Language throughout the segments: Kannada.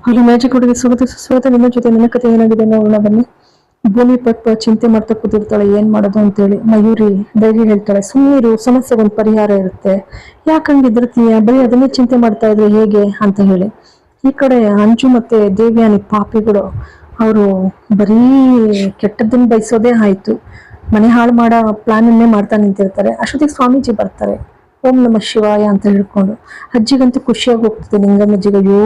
ಅಲ್ಲಿ ಮ್ಯಾಜಿಕ್ ಹುಡುಗಿ ಸುಸ್ವಾಗತ ನಿಮ್ಮ ಜೊತೆ ನನ್ನ ಕಥೆ ಏನಾಗಿದೆ ನೋಡೋಣ ಬನ್ನಿ. ಭೂಮಿ ಪಪ್ಪ ಚಿಂತೆ ಮಾಡ್ತಾ ಕೂತಿರ್ತಾಳೆ, ಏನ್ ಮಾಡೋದು ಅಂತೇಳಿ. ಮಯೂರಿ ಧೈರ್ಯ ಹೇಳ್ತಾಳೆ, ಸುಮ್ಮನಿರು, ಸಮಸ್ಯೆಗೊಂದು ಪರಿಹಾರ ಇರುತ್ತೆ, ಯಾಕಂಗ್ ಹೆದರ್ತೀಯ, ಬರೀ ಅದನ್ನೇ ಚಿಂತೆ ಮಾಡ್ತಾ ಇದ್ರೆ ಹೇಗೆ ಅಂತ ಹೇಳಿ. ಈ ಕಡೆ ಅಂಜು ಮತ್ತೆ ದೇವ್ಯಾನಿ ಪಾಪಿಗಳು, ಅವರು ಬರೀ ಕೆಟ್ಟದ್ದನ್ನ ಬಯಸೋದೇ ಆಯ್ತು, ಮನೆ ಹಾಳು ಮಾಡೋ ಪ್ಲಾನ್ ಅನ್ನೇ ಮಾಡ್ತಾ ನಿಂತಿರ್ತಾರೆ. ಅಷ್ಟೊತ್ತಿಗೆ ಸ್ವಾಮೀಜಿ ಬರ್ತಾರೆ, ಓಂ ನಮ ಶಿವಾಯ ಅಂತ ಹೇಳ್ಕೊಂಡು. ಅಜ್ಜಿಗಂತೂ ಖುಷಿಯಾಗಿ ಹೋಗ್ತದೆ, ನಿಂಗಮ್ಮಜ್ಜಿಗೆ. ಅಯ್ಯೋ,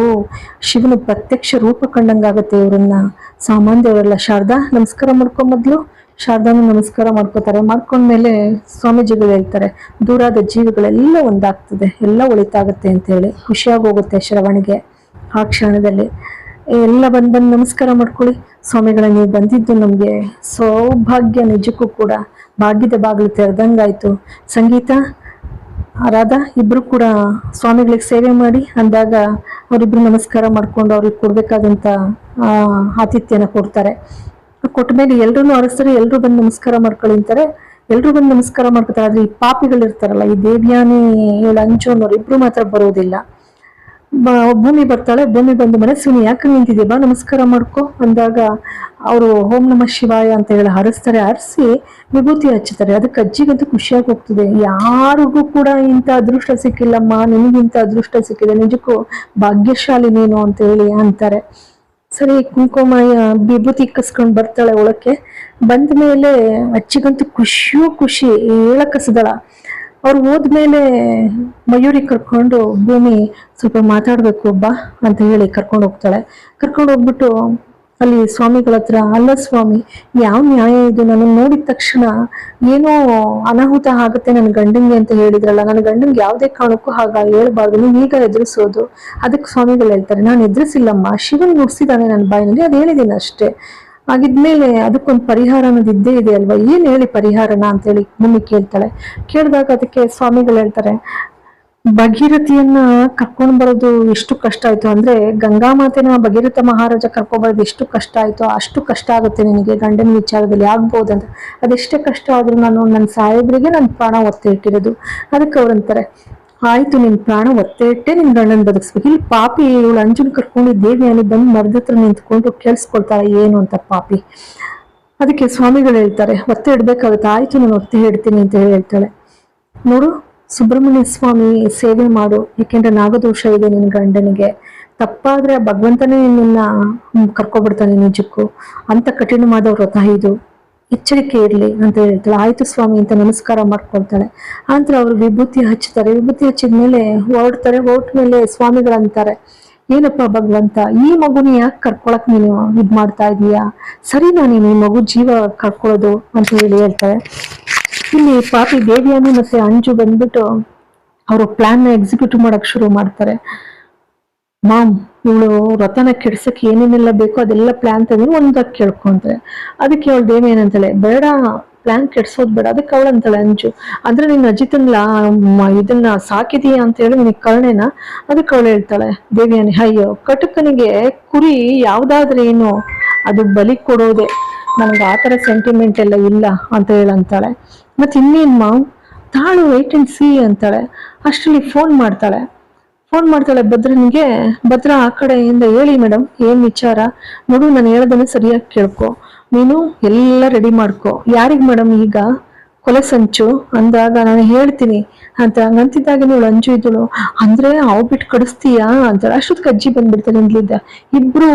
ಶಿವನ ಪ್ರತ್ಯಕ್ಷ ರೂಪ ಕಂಡಂಗಾಗತ್ತೆ ಇವ್ರನ್ನ. ಸಾಮಾನ್ಯವರೆಲ್ಲ. ಶಾರದಾ ನಮಸ್ಕಾರ ಮಾಡ್ಕೊ ಮೊದ್ಲು. ಶಾರದಾನು ನಮಸ್ಕಾರ ಮಾಡ್ಕೋತಾರೆ. ಮಾಡ್ಕೊಂಡ್ಮೇಲೆ ಸ್ವಾಮೀಜಿಗಳು ಹೇಳ್ತಾರೆ, ದೂರಾದ ಜೀವಿಗಳೆಲ್ಲ ಒಂದಾಗ್ತದೆ, ಎಲ್ಲ ಒಳಿತಾಗತ್ತೆ ಅಂತ ಹೇಳಿ. ಖುಷಿಯಾಗಿ ಹೋಗುತ್ತೆ ಶ್ರವಣಿಗೆ. ಆ ಕ್ಷಣದಲ್ಲಿ ಎಲ್ಲ ಬಂದು ನಮಸ್ಕಾರ ಮಾಡ್ಕೊಳ್ಳಿ ಸ್ವಾಮಿಗಳ, ನೀವು ಬಂದಿದ್ದು ನಮ್ಗೆ ಸೌಭಾಗ್ಯ, ನಿಜಕ್ಕೂ ಕೂಡ ಭಾಗ್ಯದ ಬಾಗಿಲು ತೆರೆದಂಗಾಯ್ತು. ಸಂಗೀತ, ರಾಧಾ ಇಬ್ರು ಕೂಡ ಸ್ವಾಮಿಗಳಿಗೆ ಸೇವೆ ಮಾಡಿ ಅಂದಾಗ ಅವರಿಬ್ರು ನಮಸ್ಕಾರ ಮಾಡ್ಕೊಂಡು ಅವ್ರಿಗೆ ಕೊಡ್ಬೇಕಾದಂತ ಆತಿಥ್ಯನ ಕೊಡ್ತಾರೆ. ಕೊಟ್ಟ ಮೇಲೆ ಎಲ್ರು ಅರಸ್ತಾರೆ, ಎಲ್ರು ಬಂದು ನಮಸ್ಕಾರ ಮಾಡ್ಕೊಳ್ಳಿ ಅಂತಾರೆ. ಎಲ್ರು ಬಂದು ನಮಸ್ಕಾರ ಮಾಡ್ಕೊತಾರೆ. ಆದ್ರೆ ಈ ಪಾಪಿಗಳು ಇರ್ತಾರಲ್ಲ, ಈ ದೇವ್ಯಾನಿ ಇವಳು ಅಂಜು ಅನ್ನೋರು ಇಬ್ರು ಮಾತ್ರ ಬರೋದಿಲ್ಲ. ಭೂಮಿ ಬರ್ತಾಳೆ. ಭೂಮಿ ಬಂದು, ಮನಸ್ವಿನಿ ಯಾಕೆ ನಿಂತಿದ್ಯಾ, ಬಾ ನಮಸ್ಕಾರ ಮಾಡ್ಕೊ ಅಂದಾಗ ಅವರು ಓಂ ನಮ ಶಿವಾಯ ಅಂತ ಹೇಳಿ ಹರಿಸ್ತಾರೆ. ಹರಿಸಿ ವಿಭೂತಿ ಹಚ್ಚುತ್ತಾರೆ. ಅದಕ್ಕೆ ಅಜ್ಜಿಗಂತೂ ಖುಷಿಯಾಗಿ ಹೋಗ್ತದೆ. ಯಾರಿಗೂ ಕೂಡ ಇಂಥ ಅದೃಷ್ಟ ಸಿಕ್ಕಿಲ್ಲಮ್ಮ, ನಿನಗಿಂತ ಅದೃಷ್ಟ ಸಿಕ್ಕಿದೆ, ನಿಜಕ್ಕೂ ಭಾಗ್ಯಶಾಲಿ ನೀನು ಅಂತ ಹೇಳಿ ಅಂತಾರೆ. ಸರಿ, ಕುಂಕುಮಯ ವಿಭೂತಿ ಇಕ್ಕಿಸ್ಕೊಂಡು ಬರ್ತಾಳೆ ಒಳಕ್ಕೆ. ಬಂದ ಮೇಲೆ ಅಜ್ಜಿಗಂತೂ ಖುಷಿಯೂ ಖುಷಿ, ಹೇಳಕ್ಕಸದಳ. ಅವ್ರು ಹೋದ್ಮೇಲೆ ಮಯೂರಿ ಕರ್ಕೊಂಡು, ಭೂಮಿ ಸ್ವಲ್ಪ ಮಾತಾಡ್ಬೇಕು ಬಾ ಅಂತ ಹೇಳಿ ಕರ್ಕೊಂಡು ಹೋಗ್ತಾಳೆ. ಕರ್ಕೊಂಡು ಹೋಗ್ಬಿಟ್ಟು ಅಲ್ಲಿ ಸ್ವಾಮಿಗಳ ಹತ್ರ, ಅಲ್ಲ ಸ್ವಾಮಿ, ಯಾವ ನ್ಯಾಯ ಇದು, ನನ್ನ ನೋಡಿದ ತಕ್ಷಣ ಏನೋ ಅನಾಹುತ ಆಗುತ್ತೆ ನನ್ನ ಗಂಡಂಗೆ ಅಂತ ಹೇಳಿದ್ರಲ್ಲ, ನನ್ನ ಗಂಡಂಗೆ ಯಾವುದೇ ಕಾರಣಕ್ಕೂ ಹಾಗ ಹೇಳ್ಬಾರ್ದು, ನೀವು ಈಗ ಎದುರಿಸೋದು. ಅದಕ್ಕೆ ಸ್ವಾಮಿಗಳು ಹೇಳ್ತಾರೆ, ನಾನು ಎದುರಿಸಿಲ್ಲಮ್ಮ, ಶಿವನ್ ನುಡ್ಸಿದಾನೆ ನನ್ನ ಬಾಯಿನಲ್ಲಿ, ಅದು ಹೇಳಿದ್ದೀನಿ ಅಷ್ಟೇ. ಆಗಿದ್ಮೇಲೆ ಅದಕ್ಕೊಂದು ಪರಿಹಾರ ಅನ್ನೋದು ಇದ್ದೇ ಇದೆ ಅಲ್ವಾ, ಏನ್ ಹೇಳಿ ಪರಿಹಾರನ ಅಂತ ಹೇಳಿ ಭೂಮಿ ಕೇಳ್ತಾಳೆ. ಕೇಳಿದಾಗ ಅದಕ್ಕೆ ಸ್ವಾಮಿಗಳು ಹೇಳ್ತಾರೆ, ಭಗೀರಥಿಯನ್ನ ಕರ್ಕೊಂಡ್ ಬರೋದು ಎಷ್ಟು ಕಷ್ಟ ಆಯ್ತು ಅಂದ್ರೆ, ಗಂಗಾ ಮಾತೆನ ಭಗೀರಥ ಮಹಾರಾಜ ಕರ್ಕೊಂಡ್ಬರೋದು ಎಷ್ಟು ಕಷ್ಟ ಆಯ್ತು, ಅಷ್ಟು ಕಷ್ಟ ಆಗುತ್ತೆ ನಿನಗೆ ಗಂಡನ ವಿಚಾರದಲ್ಲಿ, ಆಗ್ಬೋದಂತ. ಅದೆಷ್ಟೇ ಕಷ್ಟ ಆದ್ರೂ ನಾನು ನನ್ನ ಸಾಹೇಬ್ರಿಗೆ ನನ್ನ ಪ್ರಾಣ ಒತ್ತೆ ಇಟ್ಟಿರೋದು. ಅದಕ್ಕೆ ಅವ್ರಂತಾರೆ, ಆಯ್ತು, ನಿನ್ ಪ್ರಾಣ ಒತ್ತೆ ಇಟ್ಟೆ ನಿನ್ ಗಂಡನ್ ಬದುಕ್ಸ್ಬೇಕು. ಇಲ್ಲಿ ಪಾಪಿ ಇವಳು ಅಂಜುನ್ ಕರ್ಕೊಂಡು ದೇವಿಯಾನಿ ಬಂದು ಮರದ ಹತ್ರ ನಿಂತ್ಕೊಂಡು ಕೇಳಿಸ್ಕೊಳ್ತಾಳೆ ಏನು ಅಂತ ಪಾಪಿ. ಅದಕ್ಕೆ ಸ್ವಾಮಿಗಳು ಹೇಳ್ತಾರೆ, ಒತ್ತೆ ಇಡ್ಬೇಕಾಗುತ್ತೆ. ಆಯ್ತು, ನಾನು ಒತ್ತೆ ಇಡ್ತೀನಿ ಅಂತ ಹೇಳ್ತಾಳೆ. ನೋಡು, ಸುಬ್ರಹ್ಮಣ್ಯ ಸ್ವಾಮಿ ಸೇವೆ ಮಾಡು, ಯಾಕೆಂದ್ರೆ ನಾಗದೋಷ ಇದೆ ನಿನ್ ಗಂಡನಿಗೆ, ತಪ್ಪಾದ್ರೆ ಭಗವಂತನೇ ನಿನ್ನ ಕರ್ಕೊಬಿಡ್ತಾನೆ ನಿಜಕ್ಕೂ, ಅಂತ ಕಠಿಣವಾದ ವ್ರತ ಇದು, ಎಚ್ಚರಿಕೆ ಇರ್ಲಿ ಅಂತ ಹೇಳ್ತಾಳೆ. ಆಯ್ತು ಸ್ವಾಮಿ ಅಂತ ನಮಸ್ಕಾರ ಮಾಡ್ಕೊಳ್ತಾಳೆ. ಆಂತರ ಅವ್ರು ವಿಭೂತಿ ಹಚ್ತಾರೆ. ವಿಭೂತಿ ಹಚ್ಚಿದ್ಮೇಲೆ ಹೊರಡ್ತಾರೆ. ಹೊರಟ್ಮೇಲೆ ಸ್ವಾಮಿಗಳಂತಾರೆ, ಏನಪ್ಪ ಭಗವಂತ, ಈ ಮಗುನ ಯಾಕೆ ಕರ್ಕೊಳಕ್ ನೀನು ಇದ್ ಮಾಡ್ತಾ ಇದೀಯಾ, ಸರಿನಾ ನೀನು ಈ ಮಗು ಜೀವ ಕರ್ಕೊಳ್ಳೋದು ಅಂತ ಹೇಳಿ ಹೇಳ್ತಾರೆ. ಇಲ್ಲಿ ಪಾಪಿ ದೇವಿಯಾನಿ ಮತ್ತೆ ಅಂಜು ಬಂದ್ಬಿಟ್ಟು ಅವರು ಪ್ಲಾನ್ ನ ಎಕ್ಸಿಕ್ಯೂಟ್ ಮಾಡಕ್ ಶುರು ಮಾಡ್ತಾರೆ. ಮಾಮ್, ಇವಳು ವ್ರತನ ಕೆಡ್ಸಕ್ ಏನೇನೆಲ್ಲ ಬೇಕೋ ಅದೆಲ್ಲ ಪ್ಲಾನ್ ತಂದ್ರೆ ಒಂದಾಗ ಕೇಳ್ಕೊಂತಾರೆ. ಅದಕ್ಕೆ ಅವಳು ದೇವಿ ಏನಂತಾಳೆ, ಬೇಡ ಪ್ಲಾನ್ ಕೆಡ್ಸೋದ್ ಬೇಡ. ಅದಕ್ಕೆ ಅವಳು ಅಂತಾಳೆ ಅಂಜು, ಅಂದ್ರೆ ನಿನ್ನ ಅಜಿತನ್ಲ ಇದನ್ನ ಸಾಕಿದೀಯ ಅಂತ ಹೇಳಿ ನಿನಗೆ ಕರ್ಣೆನ. ಅದಕ್ಕೆ ಅವಳು ಹೇಳ್ತಾಳೆ ದೇವಿಯಾನಿ, ಅಯ್ಯೋ ಕಟುಕನಿಗೆ ಕುರಿ ಯಾವ್ದಾದ್ರೆ ಏನು, ಅದು ಬಲಿ ಕೊಡೋದೆ, ನನ್ಗೆ ಆತರ ಸೆಂಟಿಮೆಂಟ್ ಎಲ್ಲ ಇಲ್ಲ ಅಂತ ಹೇಳಂತಾಳೆ. ಮತ್ತೆ ಇನ್ನೇನ್ ಮಾವ್, ತಾಳು ವೇಟ್ ಅಂಡ್ ಸಿ ಅಂತಾಳೆ. ಅಷ್ಟರಲ್ಲಿ ಫೋನ್ ಮಾಡ್ತಾಳೆ ಭದ್ರನಿಗೆ. ಭದ್ರ ಆ ಕಡೆಯಿಂದ, ಹೇಳಿ ಮೇಡಮ್, ಏನ್ ವಿಚಾರ, ನೋಡು ನಾನು ಹೇಳೋದನ್ನ ಸರಿಯಾಗಿ ಕೇಳ್ಕೊ, ನೀನು ಎಲ್ಲ ರೆಡಿ ಮಾಡ್ಕೊ. ಯಾರಿಗ್ ಮೇಡಮ್, ಈಗ ಕೊಲೆ ಸಂಚು ಅಂದಾಗ ನಾನು ಹೇಳ್ತೀನಿ ಅಂತ ಅಂತಿದ್ದಾಗ ನೀವು ಅಂಜು ಇದ್ದಳು, ಅಂದ್ರೆ ಅವ್ ಬಿಟ್ಟು ಕಡಿಸ್ತೀಯಾ ಅಂತಾಳೆ. ಅಷ್ಟೊತ್ತಿಗೆ ಅಜ್ಜಿ ಬಂದ್ಬಿಡ್ತಾಳೆ ಇಲ್ಲಿದ್ದ. ಇಬ್ರು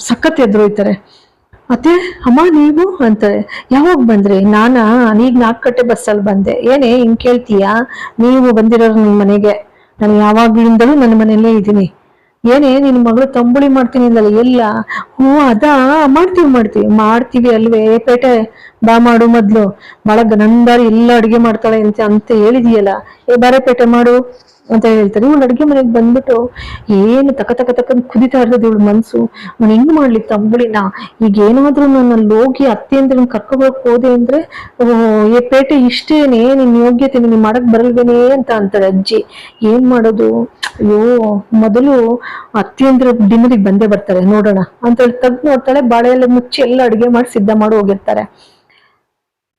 ಸಖತ್ ಎದ್ರೋಯ್ತಾರೆ. ಮತ್ತೆ ಅಮ್ಮ ನೀವು ಅಂತಾರೆ, ಯಾವಾಗ ಬಂದ್ರಿ, ಈಗ 4 ಗಂಟೆ ಬಸ್ಸಲ್ಲಿ ಬಂದೆ. ಏನೇ ಹಿಂಗ್ ಕೇಳ್ತೀಯಾ, ನೀವು ಬಂದಿರೋರು ನಿಮ್ ಮನೆಗೆ, ನಾನು ಯಾವಾಗ್ಲಿಂದಲೂ ನನ್ನ ಮನೆಯಲ್ಲೇ ಇದ್ದೀನಿ. ಏನೇ ನಿನ್ ಮಗಳು ತಂಬುಳಿ ಮಾಡ್ತೀನಿ ಅಂದಲ್ಲ, ಎಲ್ಲ ಹ್ಞೂ ಅದಾ, ಮಾಡ್ತೀವಿ ಅಲ್ವೇ, ಪೇಟೆ ಬಾ ಮಾಡು ಮೊದ್ಲು, ಬಹಳ ಗನಂದಾರಿ ಎಲ್ಲ ಅಡುಗೆ ಮಾಡ್ತಾಳೆ ಅಂತ ಹೇಳಿದೀಯಲ್ಲ, ಬಾರೆ ಪೇಟೆ ಮಾಡು ಅಂತ ಹೇಳ್ತಾರೆ. ಇವಳು ಅಡುಗೆ ಮನೆಗೆ ಬಂದ್ಬಿಟ್ಟು ಏನು ತಕ್ಕ ಕುದಿತಾ ಇರ್ತದೆ ಇವಳು ಮನ್ಸು. ನಾನು ಹೆಂಗ್ ಮಾಡ್ಲಿ ತಂಬುಳಿನ, ಈಗ ಏನಾದ್ರೂ ನಾನು ಹೋಗಿ ಅತ್ತೆ ಅಂದ್ರೆ ಕರ್ಕೋಬೇಕು ಹೋದೆ ಅಂದ್ರೆ, ಏ ಪೇಟೆ ಇಷ್ಟೇನೆ ನಿನ್ ಯೋಗ್ಯತೆ, ನಿನ್ ಮಾಡಕ್ ಬರಲ್ವೇನೆ ಅಂತ ಅಂತಾಳೆ ಅಜ್ಜಿ. ಏನ್ ಮಾಡೋದು, ಅಯ್ಯೋ ಮೊದಲು ಅತ್ತೆ ಅಂದ್ರೆ ಡಿನ್ನರಿಗೆ ಬಂದೇ ಬರ್ತಾರೆ ನೋಡೋಣ ಅಂತ ಹೇಳಿ ನೋಡ್ತಾಳೆ. ಬಾಳೆ ಎಲ್ಲ ಮುಚ್ಚಿ ಎಲ್ಲ ಅಡುಗೆ ಮಾಡಿ ಸಿದ್ಧ ಮಾಡಿ ಹೋಗಿರ್ತಾರೆ.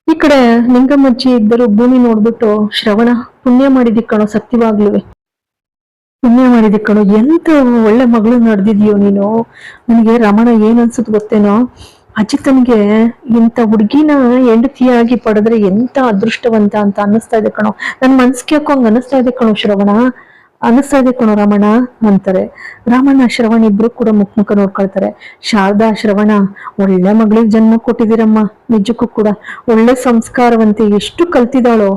ಈ ಕಡೆ ನಿಂಗಮ್ಮಜ್ಜಿ ಇದ್ದರು ಭೂಮಿ ನೋಡ್ಬಿಟ್ಟು, ಶ್ರವಣ ಪುಣ್ಯ ಮಾಡಿದಿ ಕಣೋ ಸತ್ಯವಾಗ್ಲುವೆ, ಪುಣ್ಯ ಮಾಡಿದೆ ಕಣೋ, ಎಂತ ಒಳ್ಳೆ ಮಗಳು ನಡೆದಿದ್ಯೋ ನೀನು. ನನಗೆ ರಮಣ ಏನ್ ಅನ್ಸುತ್ತೆ ಗೊತ್ತೇನೋ, ಅಜಿತನ್ಗೆ ಇಂಥ ಹುಡ್ಗಿನ ಹೆಂಡತಿಯಾಗಿ ಪಡೆದ್ರೆ ಎಂತ ಅದೃಷ್ಟವಂತ ಅಂತ ಅನ್ನಿಸ್ತಾ ಇದೆ ಕಣೋ. ನನ್ ಮನ್ಸಿಗೆ ಯಾಕೋ ಹಂಗ ಅನ್ನಿಸ್ತಾ ಇದೆ ಕಣೋ ಶ್ರವಣ, ಅನ್ನಿಸ್ತಾ ಇದೆ ಕಣೋ ರಮಣ ಅಂತಾರೆ. ರಾಮಣ್ಣ ಶ್ರವಣ ಇಬ್ರು ಕೂಡ ಮುಖ ಮುಖ ನೋಡ್ಕೊಳ್ತಾರೆ. ಶಾರದಾ ಶ್ರವಣ ಒಳ್ಳೆ ಮಗಳಿಗೆ ಜನ್ಮ ಕೊಟ್ಟಿದ್ದೀರಮ್ಮ, ನಿಜಕ್ಕೂ ಕೂಡ ಒಳ್ಳೆ ಸಂಸ್ಕಾರವಂತೆ, ಎಷ್ಟು ಕಲ್ತಿದ್ದಾಳೋ,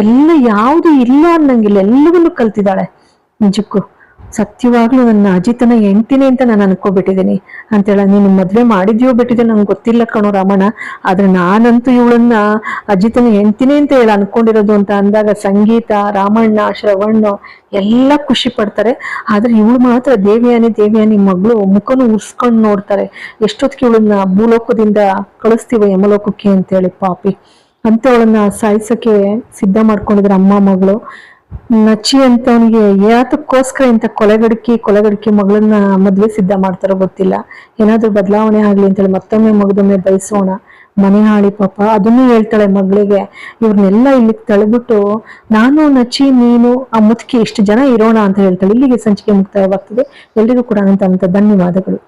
ಎಲ್ಲ ಯಾವುದು ಇಲ್ಲ ಅನ್ನಂಗಿಲ್ಲ, ಎಲ್ಲವನ್ನೂ ಕಲ್ತಿದ್ದಾಳೆ ನಿಜಕ್ಕೂ. ಸತ್ಯವಾಗ್ಲೂ ನನ್ನ ಅಜಿತನ ಹೆಂಡ್ತಿನೇ ಅಂತ ನಾನು ಅನ್ಕೋಬಿಟ್ಟಿದ್ದೀನಿ ಅಂತೇಳ. ನೀನು ಮದ್ವೆ ಮಾಡಿದ್ಯೋ ಬಿಟ್ಟಿದೆ ನಂಗೆ ಗೊತ್ತಿಲ್ಲ ಕಣೋ ರಾಮಣ್ಣ, ಆದ್ರೆ ನಾನಂತೂ ಇವಳನ್ನ ಅಜಿತನ ಹೆಂಡ್ತಿನೇ ಅಂತ ಹೇಳಿ ಅನ್ಕೊಂಡಿರೋದು ಅಂತ ಅಂದಾಗ ಸಂಗೀತ, ರಾಮಣ್ಣ, ಶ್ರವಣ್ಣ ಎಲ್ಲ ಖುಷಿ ಪಡ್ತಾರೆ. ಆದ್ರೆ ಇವಳು ಮಾತ್ರ ದೇವ್ಯಾನಿ ಮಗಳು ಮುಖನು ಉರ್ಸ್ಕೊಂಡು ನೋಡ್ತಾರೆ. ಎಷ್ಟೊತ್ತಿಗೆ ಇವಳನ್ನ ಭೂಲೋಕದಿಂದ ಕಳಿಸ್ತೀವ ಯಮಲೋಕಕ್ಕೆ ಅಂತೇಳಿ ಪಾಪಿ ಅಂತ ಅವಳನ್ನ ಸಾಯಿಸಕ್ಕೆ ಸಿದ್ಧ ಮಾಡ್ಕೊಂಡಿದ್ರ ಅಮ್ಮ ಮಗಳು. ನಚ್ಚಿ ಅಂತವನಿಗೆ ಯಾತಕ್ಕೋಸ್ಕರ ಇಂಥ ಕೊಲೆಗಡಿಕೆ ಮಗಳನ್ನ ಮದ್ವೆ ಸಿದ್ಧ ಮಾಡ್ತಾರೋ ಗೊತ್ತಿಲ್ಲ. ಏನಾದ್ರೂ ಬದಲಾವಣೆ ಆಗ್ಲಿ ಅಂತೇಳಿ ಮತ್ತೊಮ್ಮೆ ಮಗದೊಮ್ಮೆ ಬಯಸೋಣ. ಮನೆ ಹಾಳಿ ಪಾಪ ಅದನ್ನು ಹೇಳ್ತಾಳೆ ಮಗಳಿಗೆ, ಇವ್ರನ್ನೆಲ್ಲ ಇಲ್ಲಿ ತಳ್ಬಿಟ್ಟು ನಾನು ನಚ್ಚಿ ನೀನು ಆ ಮುದುಕಿ ಇಷ್ಟು ಜನ ಇರೋಣ ಅಂತ ಹೇಳ್ತಾಳೆ. ಇಲ್ಲಿಗೆ ಸಂಚಿಕೆ ಮುಕ್ತಾಯವಾಗ್ತದೆ. ಎಲ್ರಿಗೂ ಕೂಡ ಅಂತ ಧನ್ಯವಾದಗಳು.